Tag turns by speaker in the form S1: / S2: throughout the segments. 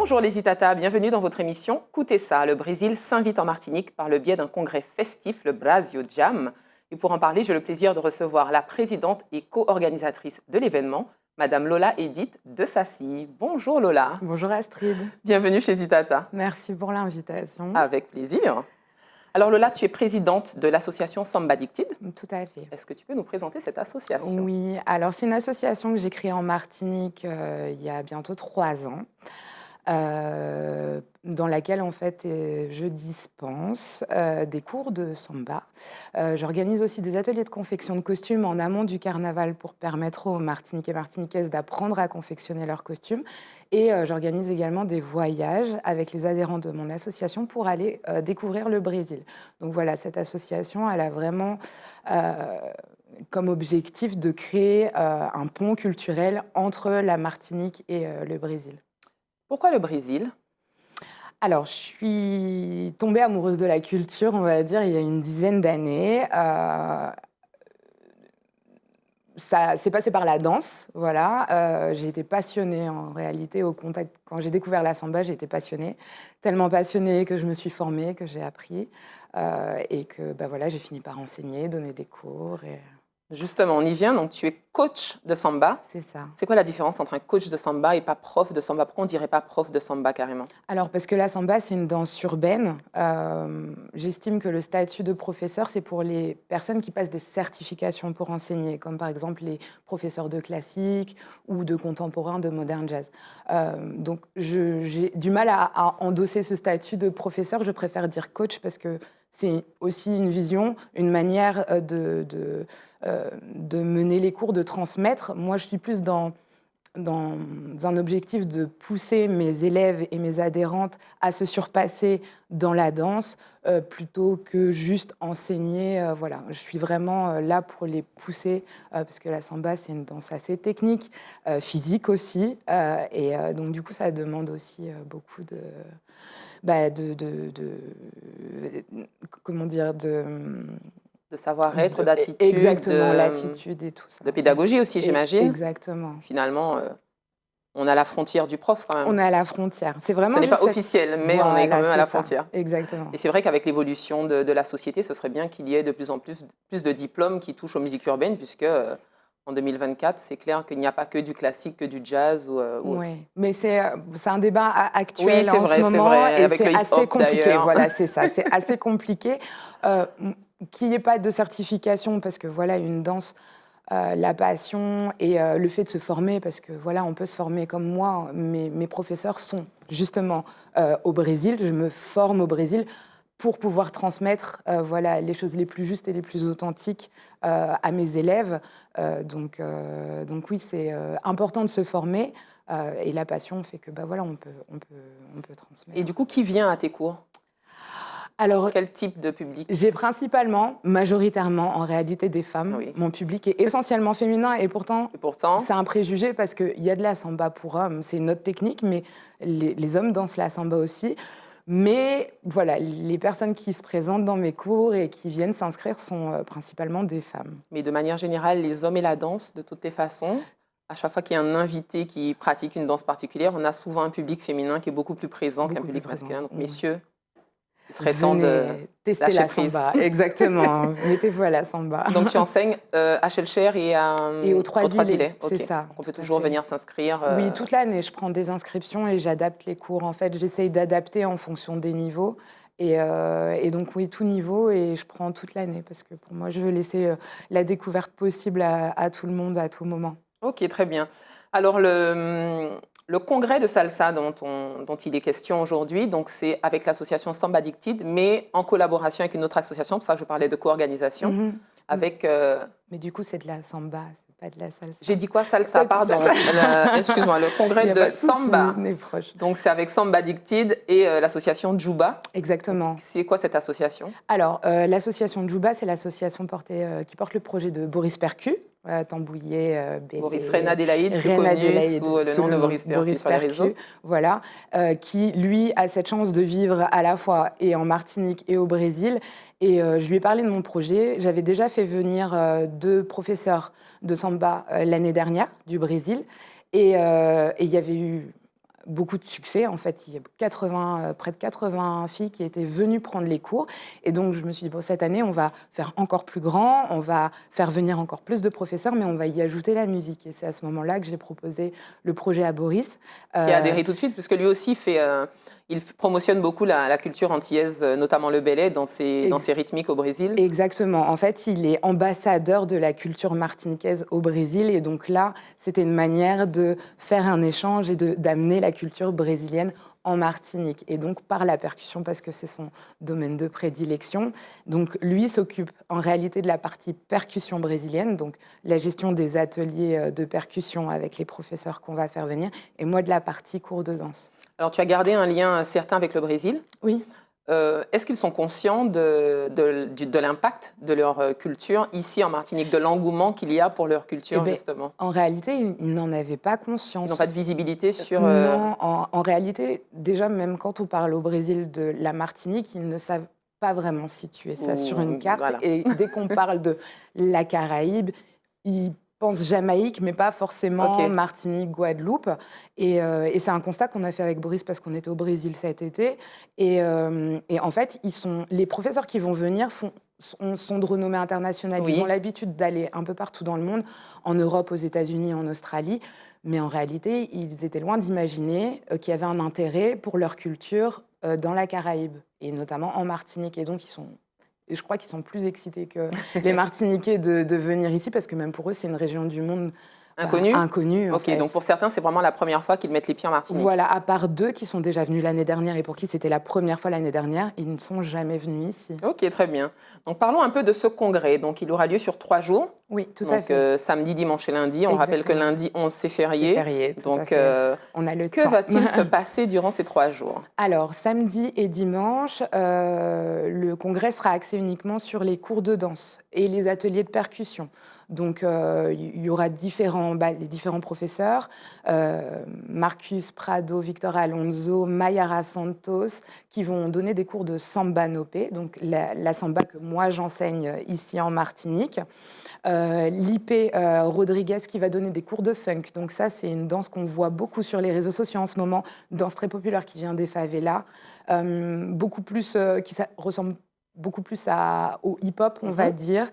S1: Bonjour les Itata, bienvenue dans votre émission Coutez ça. Le Brésil s'invite en Martinique par le biais d'un congrès festif, le Brasil Jam. Et pour en parler, j'ai le plaisir de recevoir la présidente et co-organisatrice de l'événement, Madame Lola Edith de Sassy. Bonjour Lola.
S2: Bonjour Astrid.
S1: Bienvenue chez Itata.
S2: Merci pour l'invitation.
S1: Avec plaisir. Alors Lola, tu es présidente de l'association Samba Addicted.
S2: Tout à fait.
S1: Est-ce que tu peux nous présenter cette association?
S2: Oui, alors c'est une association que j'ai créée en Martinique il y a bientôt 3 ans. Dans laquelle en fait je dispense des cours de samba. J'organise aussi des ateliers de confection de costumes en amont du carnaval pour permettre aux Martiniquais et Martiniquaises d'apprendre à confectionner leurs costumes. Et j'organise également des voyages avec les adhérents de mon association pour aller découvrir le Brésil. Donc voilà, cette association, elle a vraiment comme objectif de créer un pont culturel entre la Martinique et le Brésil.
S1: Pourquoi le Brésil?
S2: Alors, je suis tombée amoureuse de la culture, on va dire, il y a une dizaine d'années. Ça s'est passé par la danse, voilà. J'ai été passionnée en réalité au contact. Quand j'ai découvert la samba, j'ai été passionnée. Tellement passionnée que je me suis formée, que j'ai appris. Et que voilà, j'ai fini par enseigner, donner des cours.
S1: Justement, on y vient. Donc, tu es coach de samba.
S2: C'est ça.
S1: C'est quoi la différence entre un coach de samba et pas prof de samba? Pourquoi on ne dirait pas prof de samba carrément?
S2: Alors, parce que la samba, c'est une danse urbaine. J'estime que le statut de professeur, c'est pour les personnes qui passent des certifications pour enseigner, comme par exemple les professeurs de classique ou de contemporain, de modern jazz. Donc, j'ai du mal à endosser ce statut de professeur. Je préfère dire coach parce que c'est aussi une vision, une manière de mener les cours, de transmettre. Moi, je suis plus dans un objectif de pousser mes élèves et mes adhérentes à se surpasser dans la danse, plutôt que juste enseigner. Voilà, je suis vraiment là pour les pousser, parce que la samba, c'est une danse assez technique, physique aussi. Donc, du coup, ça demande aussi beaucoup comment dire,
S1: de savoir-être, d'attitude.
S2: Exactement, l'attitude et tout ça.
S1: De pédagogie aussi, j'imagine.
S2: Exactement.
S1: Finalement, on a la frontière du prof quand même.
S2: On est à la frontière. C'est vraiment
S1: Ce n'est pas officiel, mais on est quand même à la frontière.
S2: Exactement.
S1: Et c'est vrai qu'avec l'évolution de la société, ce serait bien qu'il y ait de plus en plus de diplômes qui touchent aux musiques urbaines, puisque en 2024, c'est clair qu'il n'y a pas que du classique, que du jazz.
S2: Oui, mais c'est un débat actuel
S1: oui,
S2: en
S1: vrai,
S2: ce moment,
S1: vrai.
S2: et
S1: Avec
S2: c'est assez compliqué. Voilà, c'est ça, c'est assez compliqué. Qu'il n'y ait pas de certification, parce que voilà, une danse, la passion et le fait de se former, parce que voilà, on peut se former comme moi. Mes professeurs sont justement au Brésil. Je me forme au Brésil pour pouvoir transmettre voilà, les choses les plus justes et les plus authentiques à mes élèves. Donc oui, c'est important de se former, et la passion fait que voilà, on peut transmettre.
S1: Et du coup, qui vient à tes cours?
S2: Alors,
S1: quel type de public?
S2: J'ai principalement, majoritairement, en réalité, des femmes.
S1: Oui.
S2: Mon public est essentiellement féminin, et pourtant c'est un préjugé, parce qu'il y a de la samba pour hommes, c'est une autre technique, mais les hommes dansent la samba aussi. Mais voilà, les personnes qui se présentent dans mes cours et qui viennent s'inscrire sont principalement des femmes.
S1: Mais de manière générale, les hommes et la danse, de toutes les façons, à chaque fois qu'il y a un invité qui pratique une danse particulière, on a souvent un public féminin qui est beaucoup plus présent qu'un public masculin. Donc, messieurs, il serait temps de
S2: tester la samba. Exactement, mettez-vous à la samba.
S1: Donc, tu enseignes à Schellcher et
S2: aux Trois-Îlets.
S1: Okay.
S2: C'est ça.
S1: Donc, on peut toujours venir s'inscrire.
S2: Oui, toute l'année, je prends des inscriptions et j'adapte les cours. En fait, j'essaye d'adapter en fonction des niveaux. Et donc, oui, tout niveau, et je prends toute l'année, parce que pour moi, je veux laisser la découverte possible à tout le monde, à tout moment.
S1: Ok, très bien. Alors, le congrès de salsa dont il est question aujourd'hui, donc c'est avec l'association Samba Addicted, mais en collaboration avec une autre association, pour ça que je parlais de co-organisation, avec...
S2: Mais du coup, c'est de la samba, c'est pas de la salsa.
S1: J'ai dit quoi? Salsa, pardon. Excuse-moi, le congrès de samba.
S2: On est proche.
S1: Donc c'est avec Samba Addicted et l'association Djouba.
S2: Exactement.
S1: C'est quoi cette association?
S2: Alors, l'association Djouba, c'est l'association qui porte le projet de Boris Percu. Tambouillet, Bélé,
S1: Boris Reina Adélaïde, plus connu sous le nom de Boris Percu sur les réseaux.
S2: Voilà, qui, lui, a cette chance de vivre à la fois et en Martinique et au Brésil. Et je lui ai parlé de mon projet. J'avais déjà fait venir 2 professeurs de samba l'année dernière du Brésil. Et il y avait eu beaucoup de succès. En fait, il y a près de 80 filles qui étaient venues prendre les cours. Et donc, je me suis dit, bon, cette année, on va faire encore plus grand, on va faire venir encore plus de professeurs, mais on va y ajouter la musique. Et c'est à ce moment-là que j'ai proposé le projet à Boris.
S1: Qui a adhéré tout de suite, puisque lui aussi il promotionne beaucoup la culture antillaise, notamment le belly, dans ses rythmiques au Brésil.
S2: Exactement. En fait, il est ambassadeur de la culture martiniquaise au Brésil. Et donc là, c'était une manière de faire un échange et d'amener la culture brésilienne en Martinique. Et donc par la percussion, parce que c'est son domaine de prédilection. Donc lui s'occupe en réalité de la partie percussion brésilienne, donc la gestion des ateliers de percussion avec les professeurs qu'on va faire venir, et moi de la partie cours de danse.
S1: Alors, tu as gardé un lien certain avec le Brésil.
S2: Oui.
S1: Est-ce qu'ils sont conscients de l'impact de leur culture ici en Martinique, de l'engouement qu'il y a pour leur culture, justement?
S2: En réalité, ils n'en avaient pas conscience.
S1: Ils n'ont pas de visibilité sur...
S2: Non, en réalité, déjà, même quand on parle au Brésil de la Martinique, ils ne savent pas vraiment situer ça sur une carte.
S1: Voilà.
S2: Et dès qu'on parle de la Caraïbe, ils pensent Jamaïque, mais pas forcément Martinique, Guadeloupe. Et c'est un constat qu'on a fait avec Boris parce qu'on était au Brésil cet été. Et en fait, les professeurs qui vont venir sont de renommée internationale.
S1: Oui.
S2: Ils ont l'habitude d'aller un peu partout dans le monde, en Europe, aux États-Unis, en Australie. Mais en réalité, ils étaient loin d'imaginer qu'il y avait un intérêt pour leur culture dans la Caraïbe, et notamment en Martinique. Et donc, je crois qu'ils sont plus excités que les Martiniquais de venir ici, parce que même pour eux, c'est une région du monde inconnue.
S1: Ok, donc pour certains, c'est vraiment la première fois qu'ils mettent les pieds en Martinique.
S2: Voilà, à part 2 qui sont déjà venus l'année dernière et pour qui c'était la première fois l'année dernière, ils ne sont jamais venus ici.
S1: Ok, très bien. Donc parlons un peu de ce congrès. Donc il aura lieu sur 3 jours.
S2: Oui, tout à fait.
S1: Donc samedi, dimanche et lundi. On rappelle que lundi 11, c'est férié.
S2: C'est férié, tout à fait. On a le temps.
S1: Que va-t-il se passer durant ces 3 jours?
S2: Alors, samedi et dimanche, le congrès sera axé uniquement sur les cours de danse et les ateliers de percussion. Donc, il y aura les différents professeurs, Marcus Prado, Victor Alonso, Mayara Santos, qui vont donner des cours de samba nopé, donc la samba que moi j'enseigne ici en Martinique. Lipe Rodriguez qui va donner des cours de funk. Donc ça, c'est une danse qu'on voit beaucoup sur les réseaux sociaux en ce moment, danse très populaire qui vient des favelas, qui ressemble beaucoup plus au hip-hop, on va dire.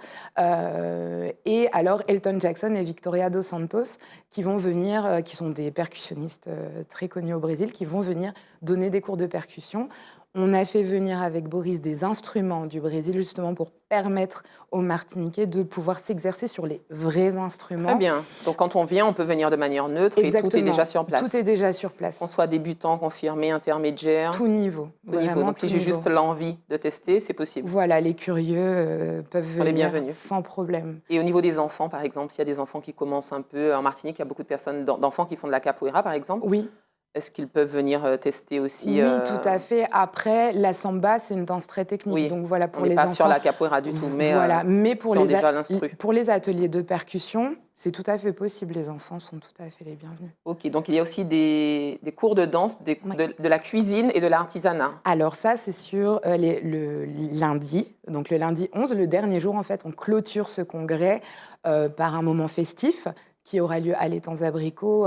S2: Et alors, Elton Jackson et Victoria dos Santos qui vont venir, qui sont des percussionnistes très connus au Brésil, qui vont venir donner des cours de percussion. On a fait venir avec Boris des instruments du Brésil, justement pour permettre aux Martiniquais de pouvoir s'exercer sur les vrais instruments.
S1: Très bien. Donc quand on vient, on peut venir de manière neutre.
S2: Exactement.
S1: Et tout est déjà sur place.
S2: Tout est déjà sur place.
S1: Qu'on soit débutant, confirmé, intermédiaire.
S2: Tout niveau.
S1: Tout niveau. Donc si j'ai juste l'envie de tester, c'est possible.
S2: Voilà, les curieux peuvent venir sans problème.
S1: Et au niveau des enfants, par exemple, s'il y a des enfants qui commencent un peu en Martinique, il y a beaucoup de personnes, d'enfants qui font de la capoeira, par exemple.
S2: Oui.
S1: Est-ce qu'ils peuvent venir tester aussi?
S2: Oui, tout à fait. Après, la samba, c'est une danse très technique.
S1: Oui.
S2: Donc voilà, pour
S1: on
S2: les
S1: enfants. On n'est
S2: pas
S1: sur la capoeira du tout, mais,
S2: voilà. Mais pour les ateliers de percussion, c'est tout à fait possible. Les enfants sont tout à fait les bienvenus.
S1: Ok, donc il y a aussi des cours de danse, de la cuisine et de l'artisanat.
S2: Alors ça, c'est sur le lundi. Donc le lundi 11, le dernier jour, en fait, on clôture ce congrès par un moment festif qui aura lieu à l'étang Abricot,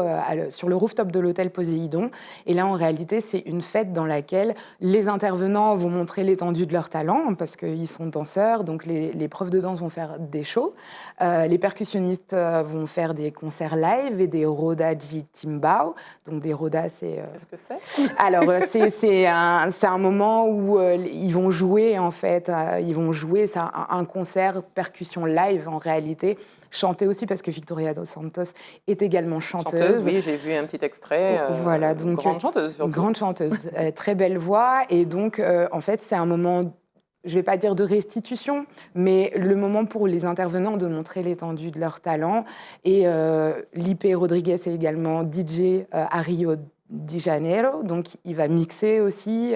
S2: sur le rooftop de l'hôtel Poséidon. Et là, en réalité, c'est une fête dans laquelle les intervenants vont montrer l'étendue de leur talent, parce qu'ils sont danseurs, donc les profs de danse vont faire des shows. Les percussionnistes vont faire des concerts live et des rodas de timbao. Donc des rodas, c'est...
S1: Qu'est-ce que c'est?
S2: Alors, c'est un moment où ils vont jouer, en fait. Ils vont jouer, c'est un concert percussion live, en réalité. Chanter aussi, parce que Victoria dos Santos est également chanteuse.
S1: Oui, j'ai vu un petit extrait.
S2: Voilà, donc,
S1: grande chanteuse, surtout.
S2: Grande chanteuse, très belle voix. Et donc, en fait, c'est un moment, je ne vais pas dire de restitution, mais le moment pour les intervenants de montrer l'étendue de leur talent. Et Lipe Rodriguez est également DJ à Rio de Janeiro, donc il va mixer aussi.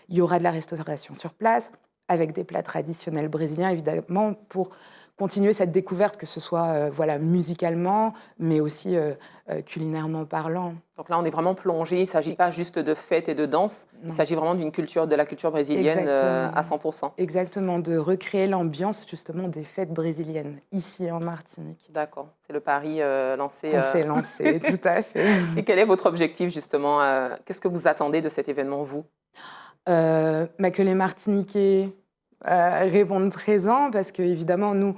S2: Il y aura de la restauration sur place, avec des plats traditionnels brésiliens, évidemment, pour continuer cette découverte, que ce soit voilà, musicalement, mais aussi culinairement parlant.
S1: Donc là, on est vraiment plongé. Il ne s'agit pas juste de fête et de danse. Il
S2: Non.
S1: s'agit vraiment de la culture brésilienne à 100%.
S2: Exactement, de recréer l'ambiance justement des fêtes brésiliennes, ici en Martinique.
S1: D'accord, c'est le pari lancé.
S2: On s'est lancé, tout à fait.
S1: Et quel est votre objectif justement qu'est-ce que vous attendez de cet événement, vous?
S2: Que les Martiniquais répondent présent, parce qu'évidemment, nous,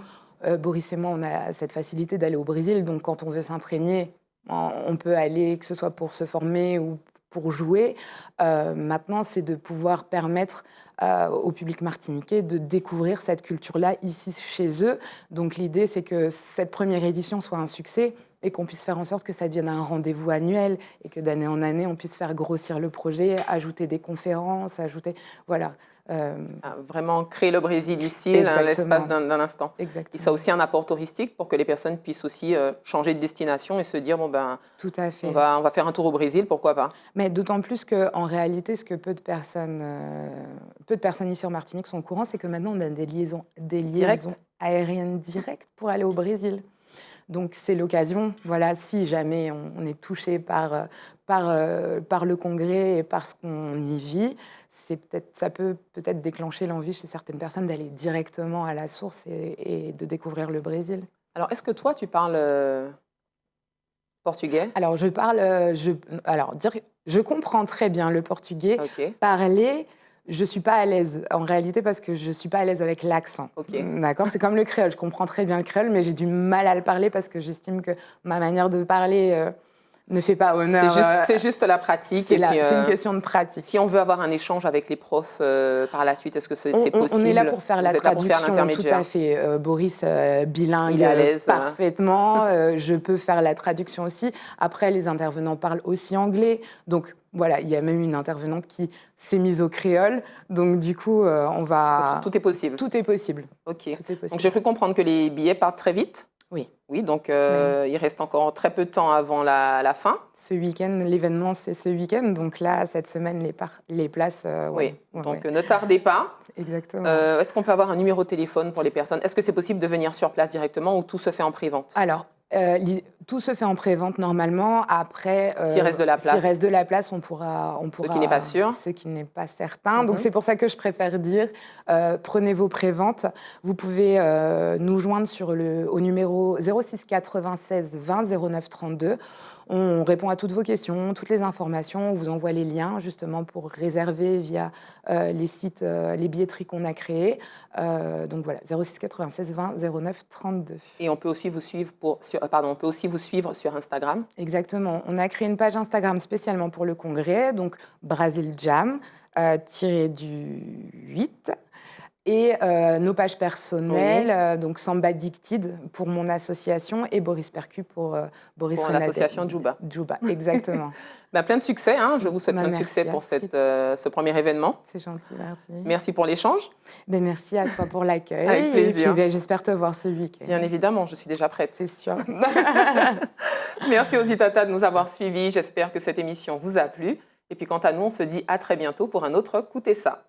S2: Boris et moi, on a cette facilité d'aller au Brésil, donc quand on veut s'imprégner, on peut aller, que ce soit pour se former ou pour jouer. Maintenant, c'est de pouvoir permettre au public martiniquais de découvrir cette culture-là ici chez eux. Donc l'idée, c'est que cette première édition soit un succès et qu'on puisse faire en sorte que ça devienne un rendez-vous annuel et que d'année en année, on puisse faire grossir le projet, ajouter des conférences, ajouter... Voilà.
S1: Vraiment créer le Brésil ici,
S2: Exactement.
S1: l'espace d'un instant.
S2: Exactement.
S1: Et ça a aussi un apport touristique pour que les personnes puissent aussi changer de destination et se dire, bon ben,
S2: Tout à fait.
S1: on va faire un tour au Brésil, pourquoi pas?
S2: Mais d'autant plus qu'en réalité, ce que peu de personnes ici en Martinique sont au courant, c'est que maintenant, on a des liaisons aériennes directes pour aller au Brésil. Donc, c'est l'occasion, voilà, si jamais on est touché par le congrès et par ce qu'on y vit, ça peut peut-être déclencher l'envie chez certaines personnes d'aller directement à la source et de découvrir le Brésil.
S1: Alors, est-ce que toi, tu parles portugais?
S2: Alors, je comprends très bien le portugais.
S1: Ok.
S2: Parler, je ne suis pas à l'aise en réalité parce que je ne suis pas à l'aise avec l'accent.
S1: Ok.
S2: D'accord, c'est comme le créole. Je comprends très bien le créole, mais j'ai du mal à le parler parce que j'estime que ma manière de parler ne fait pas honneur.
S1: C'est juste la pratique.
S2: C'est une question de pratique.
S1: Si on veut avoir un échange avec les profs par la suite, est-ce que c'est possible?
S2: On est là pour faire la traduction, tout à
S1: l'intermédiaire.
S2: fait. Boris, bilingue,
S1: Il est à l'aise,
S2: parfaitement. Je peux faire la traduction aussi. Après, les intervenants parlent aussi anglais. Donc, voilà, il y a même une intervenante qui s'est mise au créole. Donc, du coup, on va...
S1: Tout est possible.
S2: Tout est possible.
S1: Ok.
S2: Tout est possible.
S1: Donc, j'ai cru comprendre que les billets partent très vite.
S2: Oui.
S1: Oui, donc il reste encore très peu de temps avant la fin.
S2: Ce week-end, l'événement, c'est ce week-end. Donc là, cette semaine, les places...
S1: oui, donc ne tardez pas.
S2: Exactement.
S1: Est-ce qu'on peut avoir un numéro de téléphone pour les personnes? Est-ce que c'est possible de venir sur place directement ou tout se fait en pré-vente?
S2: Alors, tout se fait en pré-vente normalement. Après,
S1: s'il reste de la place,
S2: on pourra...
S1: Ce qui n'est pas sûr.
S2: Ce qui n'est pas certain. Donc, c'est pour ça que je préfère dire, prenez vos pré-ventes. Vous pouvez nous joindre au numéro 06 96 20 09 32. On répond à toutes vos questions, toutes les informations. On vous envoie les liens justement pour réserver via les sites, les billetteries qu'on a créées. Donc voilà, 06 96 20 09 32.
S1: Et on peut aussi vous suivre sur Instagram.
S2: Exactement. On a créé une page Instagram spécialement pour le congrès, donc Brazil Jam -8. Et nos pages personnelles, donc Samba Addicted pour mon association et Boris Percu pour Boris Renate.
S1: L'association Djouba.
S2: Djouba, exactement.
S1: Plein de succès, je vous souhaite plein de succès pour ce premier événement.
S2: C'est gentil, merci.
S1: Merci pour l'échange.
S2: Merci à toi pour l'accueil.
S1: Avec plaisir.
S2: Et puis, j'espère te voir ce week-end.
S1: Bien évidemment, je suis déjà prête.
S2: C'est sûr.
S1: Merci aux Itata de nous avoir suivis. J'espère que cette émission vous a plu. Et puis quant à nous, on se dit à très bientôt pour un autre Coutez ça.